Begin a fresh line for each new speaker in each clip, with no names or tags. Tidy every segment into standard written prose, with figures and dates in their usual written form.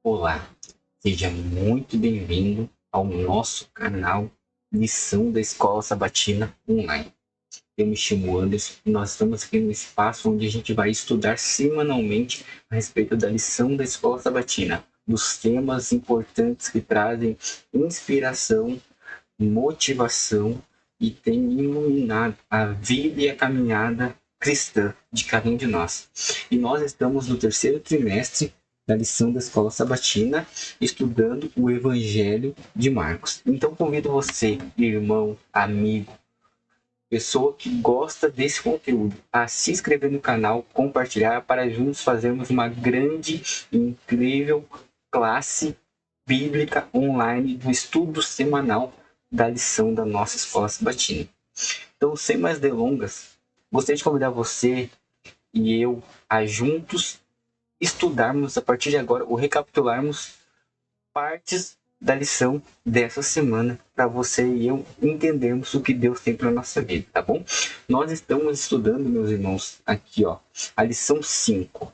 Olá, seja muito bem-vindo ao nosso canal Lição da Escola Sabatina Online. Eu me chamo Anderson e nós estamos aqui no espaço onde a gente vai estudar semanalmente a respeito da lição da Escola Sabatina, dos temas importantes que trazem inspiração, motivação e têm iluminado a vida e a caminhada cristã de cada um de nós. E nós estamos no terceiro trimestre da lição da Escola Sabatina, estudando o Evangelho de Marcos. Então convido você, irmão, amigo, pessoa que gosta desse conteúdo, a se inscrever no canal, compartilhar para juntos fazermos uma grande e incrível classe bíblica online do estudo semanal da lição da nossa Escola Sabatina. Então, sem mais delongas, gostaria de convidar você e eu a juntos estudarmos a partir de agora ou recapitularmos partes da lição dessa semana para você e eu entendermos o que Deus tem para nossa vida, tá bom? Nós estamos estudando, meus irmãos, aqui, ó, a lição 5,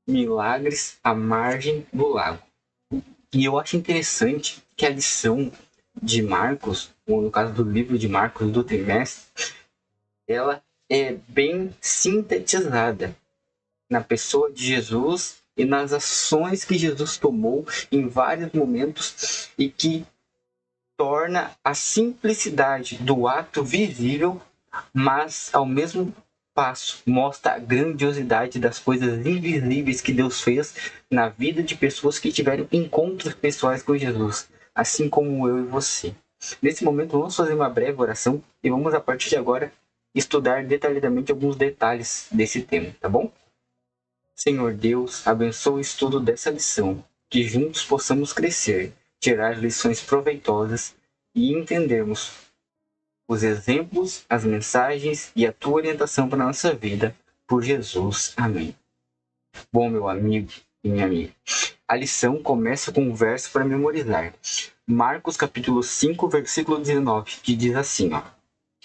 Milagres à margem do lago. E eu acho interessante que a lição de Marcos, ou no caso do livro de Marcos do trimestre, ela é bem sintetizada na pessoa de Jesus e nas ações que Jesus tomou em vários momentos e que torna a simplicidade do ato visível, mas ao mesmo passo mostra a grandiosidade das coisas invisíveis que Deus fez na vida de pessoas que tiveram encontros pessoais com Jesus, assim como eu e você. Nesse momento, vamos fazer uma breve oração e vamos, a partir de agora, estudar detalhadamente alguns detalhes desse tema, tá bom? Senhor Deus, abençoa o estudo dessa lição, que juntos possamos crescer, tirar lições proveitosas e entendermos os exemplos, as mensagens e a tua orientação para a nossa vida, por Jesus. Amém. Bom, meu amigo e minha amiga, a lição começa com um verso para memorizar. Marcos capítulo 5, versículo 19, que diz assim, ó.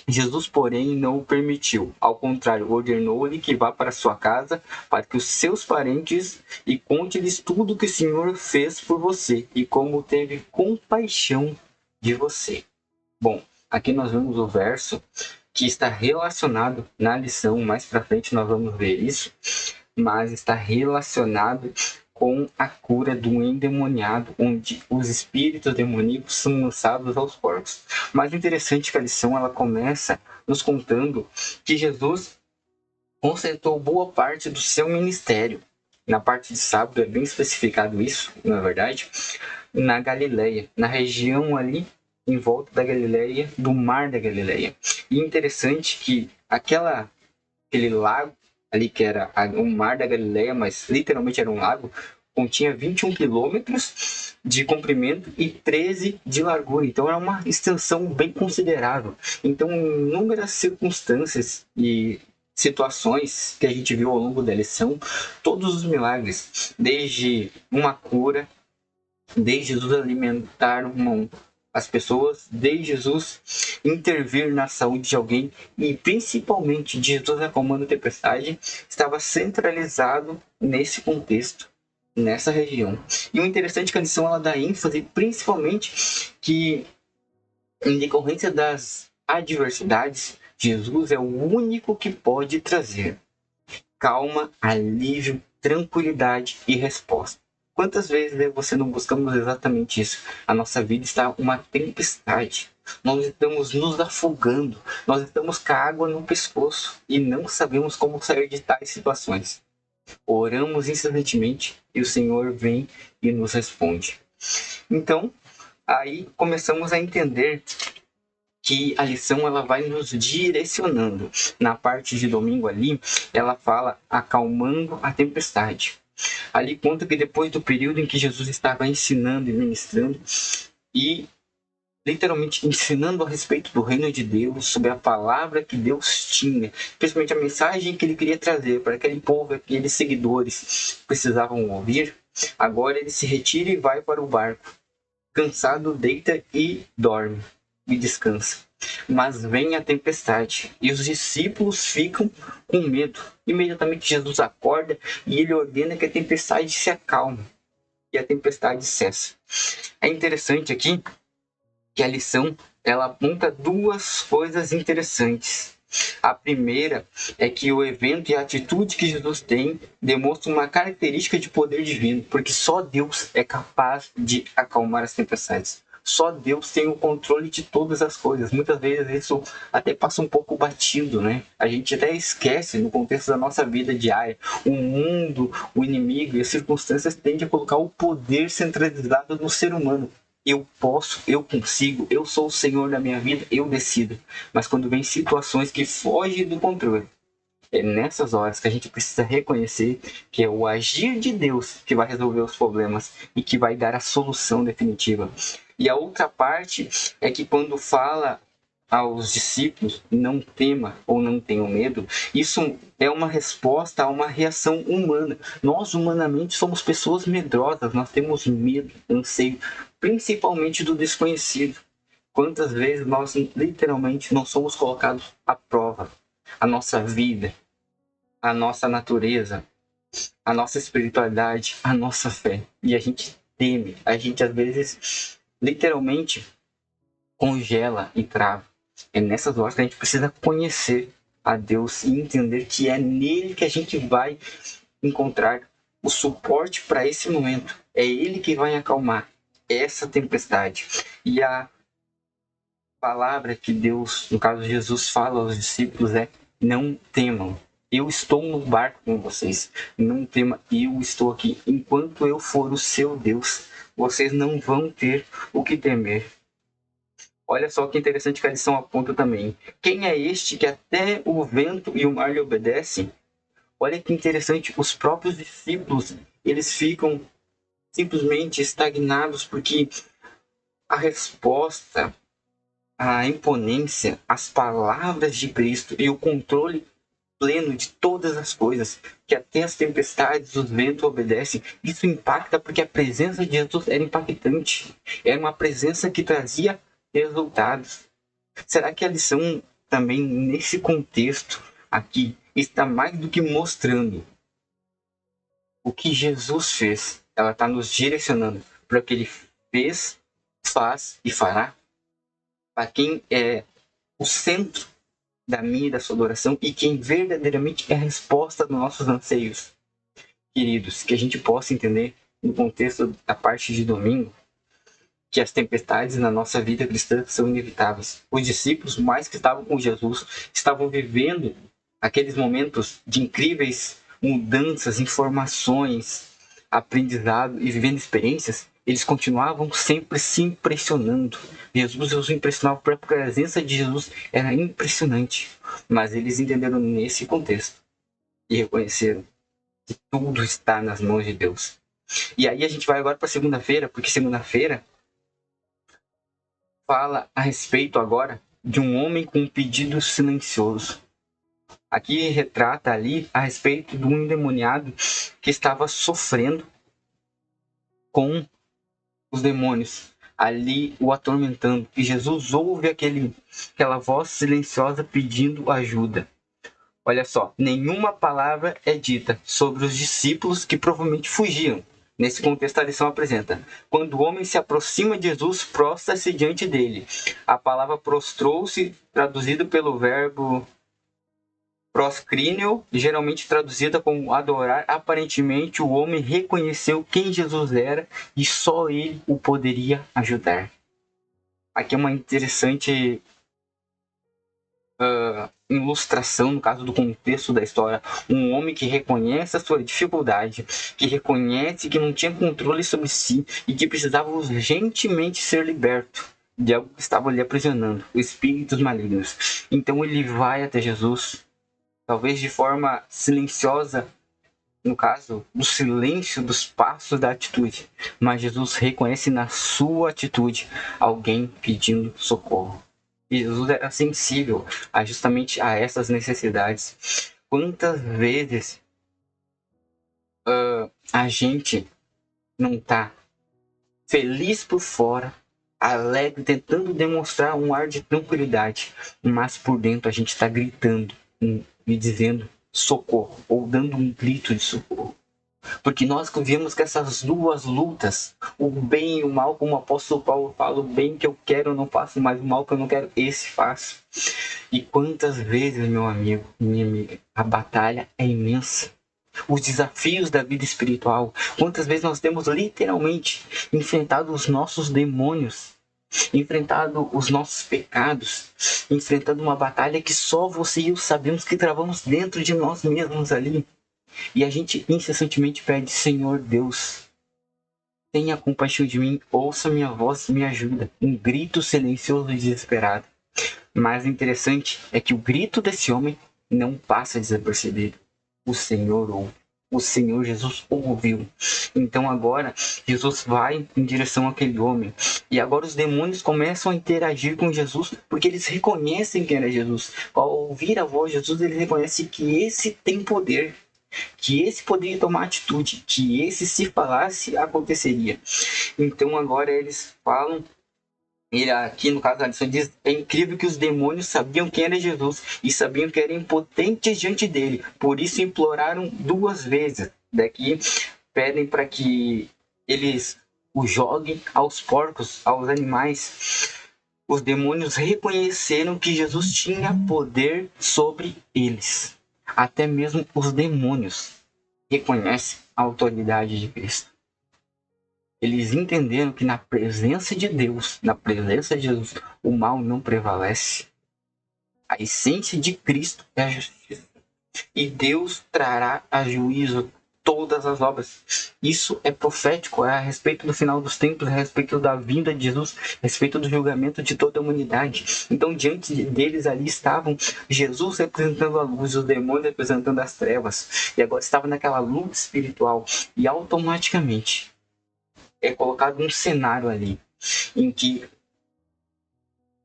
Jesus, porém, não o permitiu. Ao contrário, ordenou-lhe que vá para sua casa, para que os seus parentes e conte-lhes tudo que o Senhor fez por você e como teve compaixão de você. Bom, aqui nós vemos o verso que está relacionado na lição, mais para frente nós vamos ver isso, mas está relacionado com a cura do endemoniado, onde os espíritos demoníacos são lançados aos porcos. Mas interessante é que a lição ela começa nos contando que Jesus concentrou boa parte do seu ministério. Na parte de sábado é bem especificado isso, na verdade, na Galileia, na região ali em volta da Galileia, do Mar da Galileia. E interessante que aquele lago ali que era o Mar da Galileia, mas literalmente era um lago, continha 21 quilômetros de comprimento e 13 de largura. Então era uma extensão bem considerável. Então, inúmeras circunstâncias e situações que a gente viu ao longo da lição, todos os milagres, desde uma cura, desde Jesus alimentar as pessoas, desde Jesus intervir na saúde de alguém e principalmente de Jesus acalmando a tempestade, estava centralizado nesse contexto, nessa região. E o interessante é que a lição ela dá ênfase principalmente que em decorrência das adversidades, Jesus é o único que pode trazer calma, alívio, tranquilidade e resposta. Quantas vezes você não buscamos exatamente isso? A nossa vida está uma tempestade. Nós estamos nos afogando. Nós estamos com a água no pescoço e não sabemos como sair de tais situações. Oramos incessantemente e o Senhor vem e nos responde. Então, aí começamos a entender que a lição ela vai nos direcionando. Na parte de domingo ali, ela fala acalmando a tempestade. Ali conta que depois do período em que Jesus estava ensinando e ministrando e literalmente ensinando a respeito do reino de Deus, sobre a palavra que Deus tinha, principalmente a mensagem que ele queria trazer para aquele povo, aqueles seguidores precisavam ouvir, agora ele se retira e vai para o barco. Cansado, deita e dorme e descansa. Mas vem a tempestade e os discípulos ficam com medo. Imediatamente Jesus acorda e ele ordena que a tempestade se acalme. e a tempestade cessa. É interessante aqui que a lição ela aponta duas coisas interessantes. A primeira é que o evento e a atitude que Jesus tem demonstram uma característica de poder divino, porque só Deus é capaz de acalmar as tempestades. Só Deus tem o controle de todas as coisas. Muitas vezes isso até passa um pouco batido, né? A gente até esquece no contexto da nossa vida diária. O mundo, o inimigo e as circunstâncias tendem a colocar o poder centralizado no ser humano. Eu posso, eu consigo, eu sou o Senhor da minha vida, eu decido. Mas quando vem situações que fogem do controle, é nessas horas que a gente precisa reconhecer que é o agir de Deus que vai resolver os problemas e que vai dar a solução definitiva. E a outra parte é que quando fala aos discípulos, não tema ou não tenham medo, isso é uma resposta a uma reação humana. Nós, humanamente, somos pessoas medrosas, nós temos medo, anseio, principalmente do desconhecido. Quantas vezes nós, literalmente, não somos colocados à prova? A nossa vida, a nossa natureza, a nossa espiritualidade, a nossa fé. E a gente teme, a gente às vezes, literalmente, congela e trava. É nessas horas que a gente precisa conhecer a Deus e entender que é nele que a gente vai encontrar o suporte para esse momento. É ele que vai acalmar essa tempestade. E a palavra que Deus, no caso Jesus, fala aos discípulos é: não temam. Eu estou no barco com vocês. Não tema, eu estou aqui. Enquanto eu for o seu Deus, vocês não vão ter o que temer. Olha só que interessante que a lição aponta também. Quem é este que até o vento e o mar lhe obedecem? Olha que interessante, os próprios discípulos, eles ficam simplesmente estagnados porque a resposta, a imponência, as palavras de Cristo e o controle pleno de todas as coisas, que até as tempestades, os ventos obedecem, isso impacta porque a presença de Jesus era impactante. Era uma presença que trazia resultados. Será que a lição também nesse contexto aqui está mais do que mostrando o que Jesus fez? Ela está nos direcionando para o que ele fez, faz e fará, para quem é o centro da minha e da sua adoração e quem verdadeiramente é a resposta dos nossos anseios. Queridos, que a gente possa entender no contexto da parte de domingo que as tempestades na nossa vida cristã são inevitáveis. Os discípulos, mais que estavam com Jesus, estavam vivendo aqueles momentos de incríveis mudanças, informações, aprendizado e vivendo experiências. Eles continuavam sempre se impressionando. Jesus os impressionava, a presença de Jesus era impressionante. Mas eles entenderam nesse contexto e reconheceram que tudo está nas mãos de Deus. E aí a gente vai agora para segunda-feira, porque segunda-feira fala a respeito agora de um homem com um pedido silencioso. Aqui retrata ali a respeito de um endemoniado que estava sofrendo com os demônios ali o atormentando. E Jesus ouve aquela voz silenciosa pedindo ajuda. Olha só, nenhuma palavra é dita sobre os discípulos que provavelmente fugiam. Nesse contexto, a lição apresenta: quando o homem se aproxima de Jesus, prostra-se diante dele. A palavra prostrou-se, traduzida pelo verbo proscríneo, geralmente traduzida como adorar. Aparentemente, o homem reconheceu quem Jesus era e só ele o poderia ajudar. Aqui é uma interessante ilustração, no caso do contexto da história. Um homem que reconhece a sua dificuldade, que reconhece que não tinha controle sobre si e que precisava urgentemente ser liberto de algo que estava lhe aprisionando, espíritos malignos. Então ele vai até Jesus, talvez de forma silenciosa, no caso do silêncio dos passos da atitude, mas Jesus reconhece na sua atitude alguém pedindo socorro. E Jesus era sensível justamente a essas necessidades. Quantas vezes a gente não está feliz por fora, alegre, tentando demonstrar um ar de tranquilidade, mas por dentro a gente está gritando e dizendo socorro, ou dando um grito de socorro. Porque nós vivemos com essas duas lutas, o bem e o mal, como o apóstolo Paulo fala, o bem que eu quero eu não faço, mas o mal que eu não quero, esse faço. E quantas vezes, meu amigo, minha amiga, a batalha é imensa. Os desafios da vida espiritual. Quantas vezes nós temos literalmente enfrentado os nossos demônios, enfrentado os nossos pecados, enfrentando uma batalha que só você e eu sabemos que travamos dentro de nós mesmos ali. E a gente incessantemente pede: Senhor Deus, tenha compaixão de mim, ouça minha voz e me ajuda. Um grito silencioso e desesperado. Mas o interessante é que o grito desse homem não passa desapercebido. O Senhor ouve. O Senhor Jesus ouviu. Então agora Jesus vai em direção àquele homem. E agora os demônios começam a interagir com Jesus, porque eles reconhecem quem era Jesus. Ao ouvir a voz de Jesus, eles reconhecem que esse tem poder, que esse poderia tomar atitude, que esse, se falasse, aconteceria. Então agora eles falam. Ele aqui no caso da lição diz: é incrível que os demônios sabiam quem era Jesus e sabiam que eram impotentes diante dele, por isso imploraram 2 vezes. Daqui pedem para que eles o joguem aos porcos, aos animais. Os demônios reconheceram que Jesus tinha poder sobre eles. Até mesmo os demônios reconhecem a autoridade de Cristo. Eles entenderam que na presença de Deus, na presença de Jesus, o mal não prevalece. A essência de Cristo é a justiça. E Deus trará a juízo todas as obras. Isso é profético, é a respeito do final dos tempos, é a respeito da vinda de Jesus, a respeito do julgamento de toda a humanidade. Então, diante deles ali estavam Jesus representando a luz, os demônios representando as trevas. E agora estava naquela luta espiritual. E automaticamente é colocado um cenário ali em que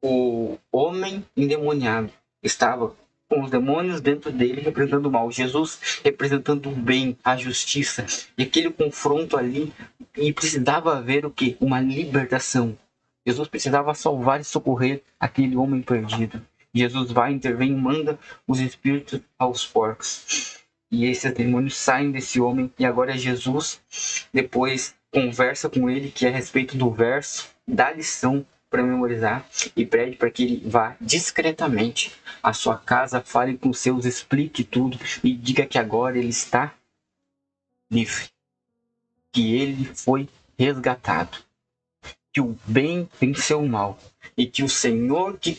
o homem endemoniado estava com os demônios dentro dele representando o mal, Jesus representando o bem, a justiça, e aquele confronto ali, e precisava haver o quê? Uma libertação. Jesus precisava salvar e socorrer aquele homem perdido. Jesus vai, intervém e manda os espíritos aos porcos. E esses demônios saem desse homem, e agora Jesus depois conversa com ele, que é a respeito do verso, dá lição para memorizar e pede para que ele vá discretamente à sua casa, fale com seus, explique tudo e diga que agora ele está livre, que ele foi resgatado, que o bem venceu o mal e que o Senhor que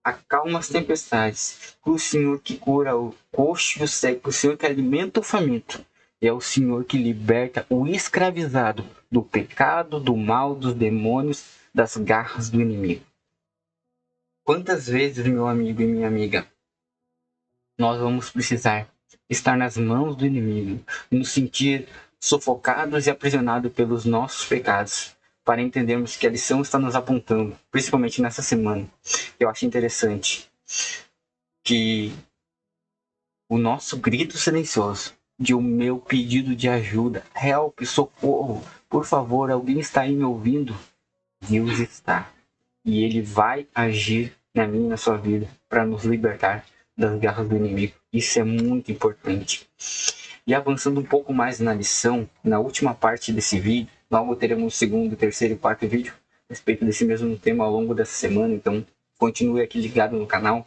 acalma as tempestades, que o Senhor que cura o coxo e o cego, o Senhor que alimenta o faminto, é o Senhor que liberta o escravizado do pecado, do mal, dos demônios, das garras do inimigo. Quantas vezes, meu amigo e minha amiga, nós vamos precisar estar nas mãos do inimigo, nos sentir sufocados e aprisionados pelos nossos pecados, para entendermos que a lição está nos apontando, principalmente nessa semana. Eu acho interessante que o nosso grito silencioso de o meu pedido de ajuda, help, socorro, por favor, alguém está aí me ouvindo? Deus está. E Ele vai agir na minha e na sua vida para nos libertar das garras do inimigo. Isso é muito importante. E avançando um pouco mais na lição, na última parte desse vídeo, logo teremos o segundo, terceiro e quarto vídeo a respeito desse mesmo tema ao longo dessa semana, então continue aqui ligado no canal.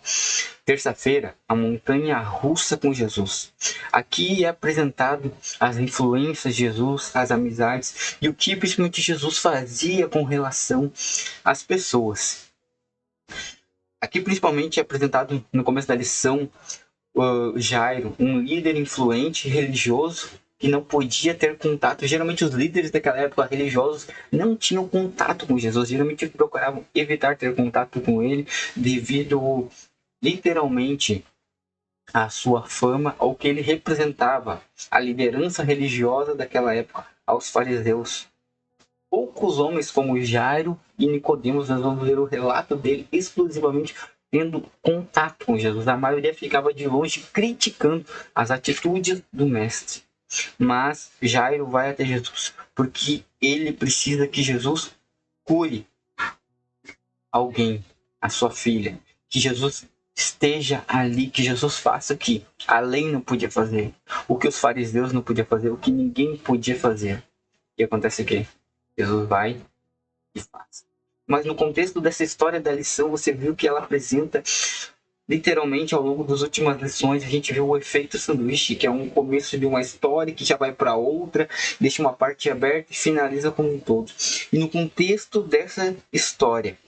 Terça-feira, a montanha russa com Jesus. Aqui é apresentado as influências de Jesus, as amizades e o que principalmente Jesus fazia com relação às pessoas. Aqui principalmente é apresentado no começo da lição Jairo, um líder influente religioso que não podia ter contato. Geralmente os líderes daquela época religiosos não tinham contato com Jesus, geralmente procuravam evitar ter contato com ele devido literalmente a sua fama, ao que ele representava, a liderança religiosa daquela época, aos fariseus. Poucos homens como Jairo e Nicodemos, nós vamos ver o relato dele exclusivamente tendo contato com Jesus. A maioria ficava de longe criticando as atitudes do mestre. Mas Jairo vai até Jesus porque ele precisa que Jesus cure alguém, a sua filha, que Jesus esteja ali, que Jesus faça o que a lei não podia fazer, o que os fariseus não podiam fazer, o que ninguém podia fazer. E acontece o quê? Jesus vai e faz. Mas no contexto dessa história da lição, você viu que ela apresenta, literalmente, ao longo das últimas lições, a gente viu o efeito sanduíche, que é um começo de uma história que já vai para outra, deixa uma parte aberta e finaliza com um todo. E no contexto dessa história,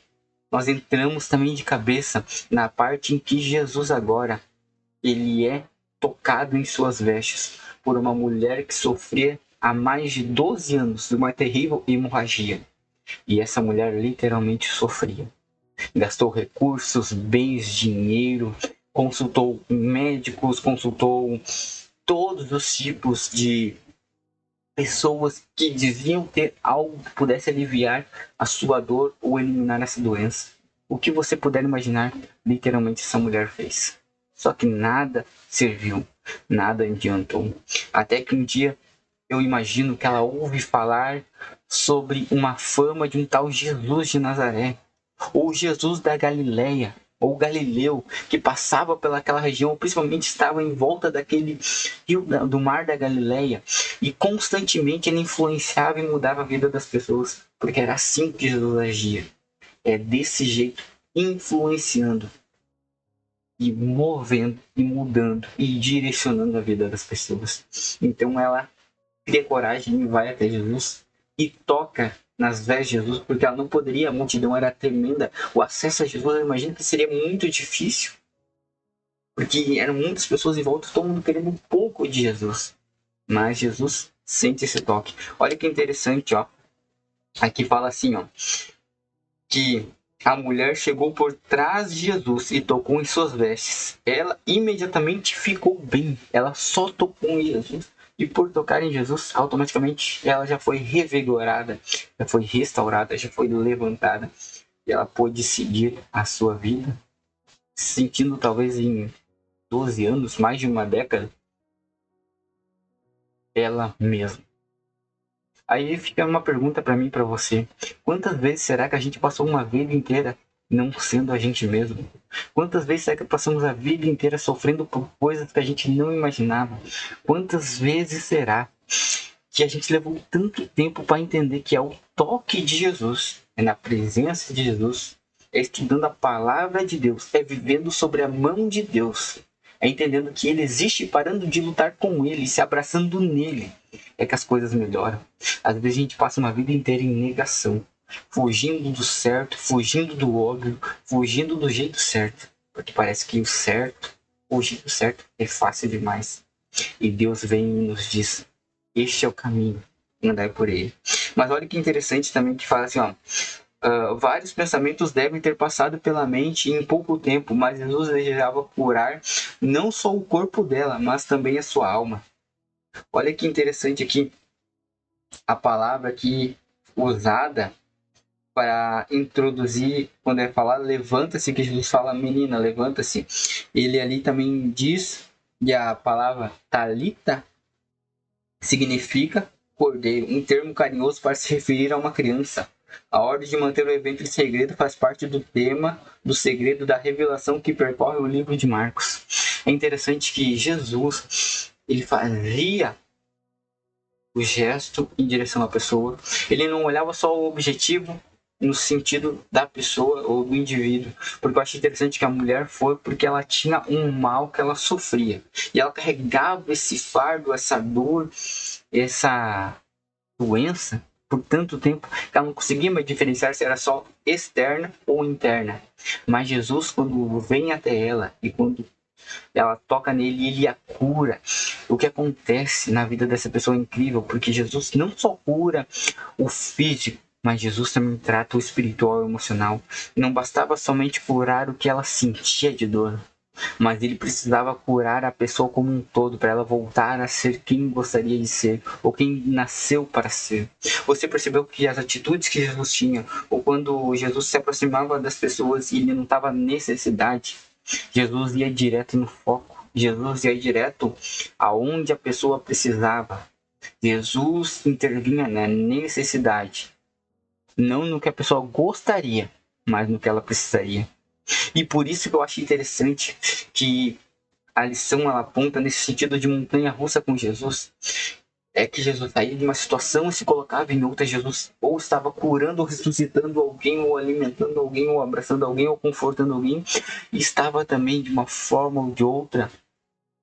nós entramos também de cabeça na parte em que Jesus agora, ele é tocado em suas vestes por uma mulher que sofria há mais de 12 anos de uma terrível hemorragia. E essa mulher literalmente sofria. Gastou recursos, bens, dinheiro, consultou médicos, consultou todos os tipos de pessoas que diziam ter algo que pudesse aliviar a sua dor ou eliminar essa doença. O que você puder imaginar, literalmente essa mulher fez. Só que nada serviu, nada adiantou. Até que um dia eu imagino que ela ouve falar sobre uma fama de um tal Jesus de Nazaré, ou Jesus da Galileia, ou Galileu, que passava pelaquela região, ou principalmente estava em volta daquele rio do mar da Galileia, e constantemente ele influenciava e mudava a vida das pessoas, porque era assim que Jesus agia. É desse jeito, influenciando e movendo e mudando e direcionando a vida das pessoas. Então ela cria coragem e vai até Jesus e toca nas vestes de Jesus, porque ela não poderia, a multidão era tremenda, o acesso a Jesus eu imagino que seria muito difícil, porque eram muitas pessoas em volta, todo mundo querendo um pouco de Jesus, mas Jesus sente esse toque. Olha que interessante, ó, aqui fala assim, ó, que a mulher chegou por trás de Jesus e tocou em suas vestes. Ela imediatamente ficou bem. Ela só tocou em Jesus. E por tocar em Jesus, automaticamente ela já foi revigorada, já foi restaurada, já foi levantada. E ela pôde seguir a sua vida, sentindo talvez em 12 anos, mais de uma década, ela mesma. Aí fica uma pergunta para mim e para você. Quantas vezes será que a gente passou uma vida inteira não sendo a gente mesmo? Quantas vezes será que passamos a vida inteira sofrendo por coisas que a gente não imaginava? Quantas vezes será que a gente levou tanto tempo para entender que é o toque de Jesus, é na presença de Jesus, é estudando a palavra de Deus, é vivendo sobre a mão de Deus, é entendendo que Ele existe, parando de lutar com Ele, se abraçando nele, é que as coisas melhoram. Às vezes a gente passa uma vida inteira em negação, fugindo do certo, fugindo do óbvio, fugindo do jeito certo, porque parece que o certo, o jeito certo é fácil demais. E Deus vem e nos diz: este é o caminho, andai por ele. Mas olha que interessante também que fala assim, ó, vários pensamentos devem ter passado pela mente em pouco tempo, mas Jesus desejava curar não só o corpo dela, mas também a sua alma. Olha que interessante aqui a palavra aqui usada para introduzir, quando é falar levanta-se, que Jesus fala menina, levanta-se. Ele ali também diz, e a palavra talita significa cordeiro, um termo carinhoso para se referir a uma criança. A ordem de manter o evento em segredo faz parte do tema do segredo da revelação que percorre o livro de Marcos. É interessante que Jesus, ele fazia o gesto em direção à pessoa. Ele não olhava só o objetivo no sentido da pessoa ou do indivíduo. Porque eu acho interessante que a mulher foi porque ela tinha um mal que ela sofria. E ela carregava esse fardo, essa dor, essa doença por tanto tempo que ela não conseguia mais diferenciar se era só externa ou interna. Mas Jesus, quando vem até ela e quando ela toca nele e ele a cura, o que acontece na vida dessa pessoa é incrível, porque Jesus não só cura o físico, mas Jesus também trata o espiritual e o emocional. Não bastava somente curar o que ela sentia de dor, mas ele precisava curar a pessoa como um todo, para ela voltar a ser quem gostaria de ser, ou quem nasceu para ser. Você percebeu que as atitudes que Jesus tinha, ou quando Jesus se aproximava das pessoas e ele não estava necessidade, Jesus ia direto no foco. Jesus ia direto aonde a pessoa precisava. Jesus intervinha na necessidade, não no que a pessoa gostaria, mas no que ela precisaria. E por isso que eu acho interessante que a lição ela aponta nesse sentido de montanha-russa com Jesus. É que Jesus saía de uma situação e se colocava em outra. Jesus ou estava curando, ou ressuscitando alguém, ou alimentando alguém, ou abraçando alguém, ou confortando alguém. E estava também, de uma forma ou de outra,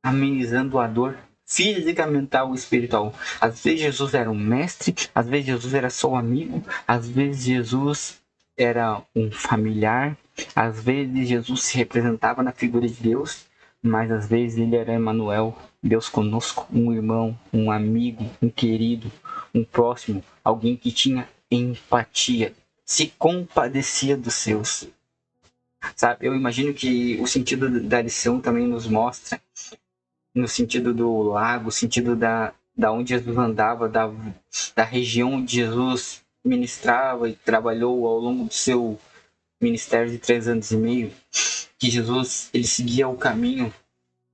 amenizando a dor física, mental e espiritual. Às vezes Jesus era um mestre, às vezes Jesus era só um amigo, às vezes Jesus era um familiar, às vezes Jesus se representava na figura de Deus, mas às vezes ele era Emmanuel, Deus conosco, um irmão, um amigo, um querido, um próximo, alguém que tinha empatia, se compadecia dos seus. Sabe, eu imagino que o sentido da lição também nos mostra no sentido do lago, sentido da onde Jesus andava, da região onde Jesus ministrava e trabalhou ao longo do seu ministério de 3 anos e meio, que Jesus ele seguia o caminho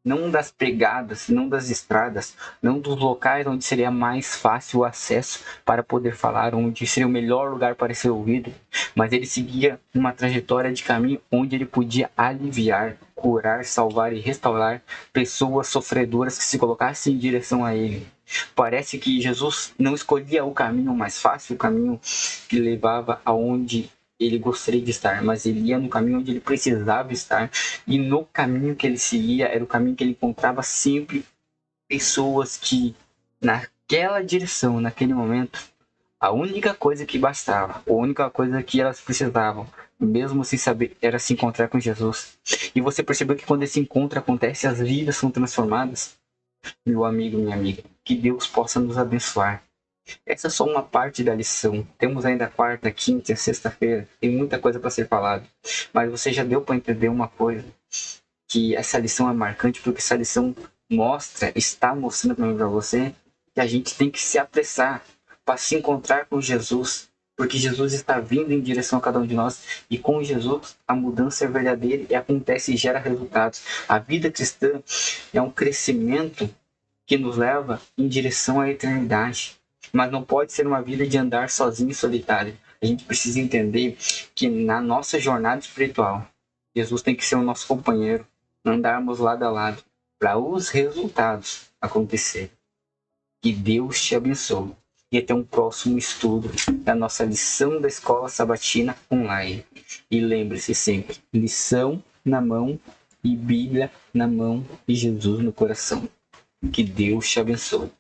não das pegadas, não das estradas, não dos locais onde seria mais fácil o acesso para poder falar, onde seria o melhor lugar para ser ouvido, mas ele seguia uma trajetória de caminho onde ele podia aliviar, curar, salvar e restaurar pessoas sofredoras que se colocassem em direção a ele. Parece que Jesus não escolhia o caminho mais fácil, o caminho que levava aonde ele gostaria de estar, mas ele ia no caminho onde ele precisava estar, e no caminho que ele seguia era o caminho que ele encontrava sempre pessoas que naquela direção, naquele momento, a única coisa que bastava, a única coisa que elas precisavam, mesmo sem saber, era se encontrar com Jesus. E você percebeu que quando esse encontro acontece, as vidas são transformadas? Meu amigo, minha amiga, que Deus possa nos abençoar. Essa é só uma parte da lição. Temos ainda a quarta, quinta e sexta-feira. Tem muita coisa para ser falada. Mas você já deu para entender uma coisa, que essa lição é marcante porque essa lição mostra, está mostrando para você que a gente tem que se apressar para se encontrar com Jesus, porque Jesus está vindo em direção a cada um de nós, e com Jesus a mudança é verdadeira e acontece e gera resultados. A vida cristã é um crescimento que nos leva em direção à eternidade, mas não pode ser uma vida de andar sozinho e solitário. A gente precisa entender que na nossa jornada espiritual, Jesus tem que ser o nosso companheiro, andarmos lado a lado, para os resultados acontecerem. Que Deus te abençoe. E até um próximo estudo da nossa lição da Escola Sabatina online. E lembre-se sempre, lição na mão e Bíblia na mão e Jesus no coração. Que Deus te abençoe.